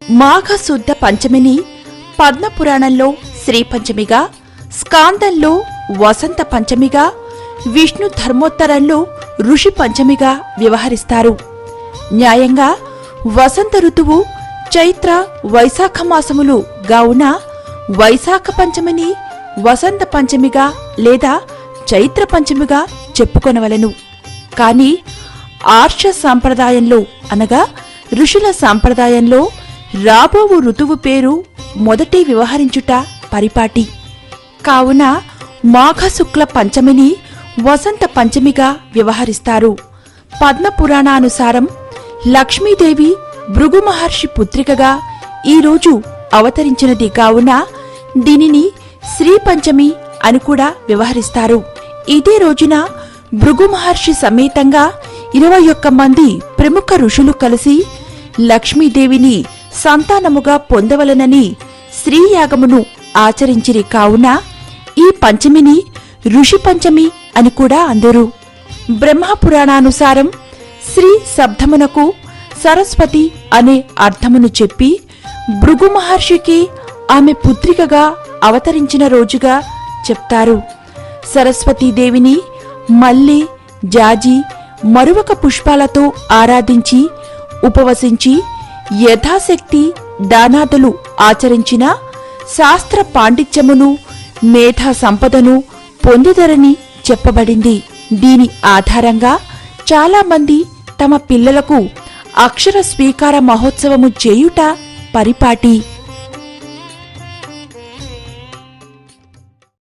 మాఘశుద్ధ పంచమిని పద్మపురాణంలో శ్రీపంచమిగా, స్కాందంలో వసంత పంచమిగా, విష్ణు ధర్మోత్తరంలో ఋషి పంచమిగా వ్యవహరిస్తారు. న్యాయంగా వసంత ఋతువు చైత్ర వైశాఖ మాసములు గావున వైశాఖ పంచమిని వసంత పంచమిగా లేదా చైత్ర పంచమిగా చెప్పుకొనవలెను. కాని ఆర్ష సాంప్రదాయంలో అనగా ఋషుల సాంప్రదాయంలో రాబోవు ఋతువు పేరు మొదటి వ్యవహరించుట పరిపాటి. కావున మాఘశుక్ల పంచమిని వసంత పంచమిగా వ్యవహరిస్తారు. పద్మపురాణానుసారం లక్ష్మీదేవి భృగు మహర్షి పుత్రికగా ఈరోజు అవతరించినది కావున దీనిని శ్రీపంచమి అని కూడా వ్యవహరిస్తారు. ఇదే రోజున భృగు మహర్షి సమేతంగా 21 మంది ప్రముఖ ఋషులు కలిసి లక్ష్మీదేవిని సంతానముగా పొందవలనని శ్రీయాగమును ఆచరించిరి. కావున ఈ పంచమిని ఋషి పంచమి అని కూడా అందరు. బ్రహ్మపురాణానుసారం శ్రీ శబ్దమునకు సరస్వతి అనే అర్థమును చెప్పి భృగు మహర్షికి ఆమె పుత్రికగా అవతరించిన రోజుగా చెప్తారు. సరస్వతీదేవిని మల్లి, జాజి, మరువక పుష్పాలతో ఆరాధించి ఉపవసించి యథాశక్తి దానాదులు ఆచరించిన శాస్త్ర పాండిత్యమును మేధా సంపదను పొందిదరని చెప్పబడింది. దీని ఆధారంగా చాలామంది తమ పిల్లలకు అక్షర స్వీకార మహోత్సవము చేయుట పరిపాటి.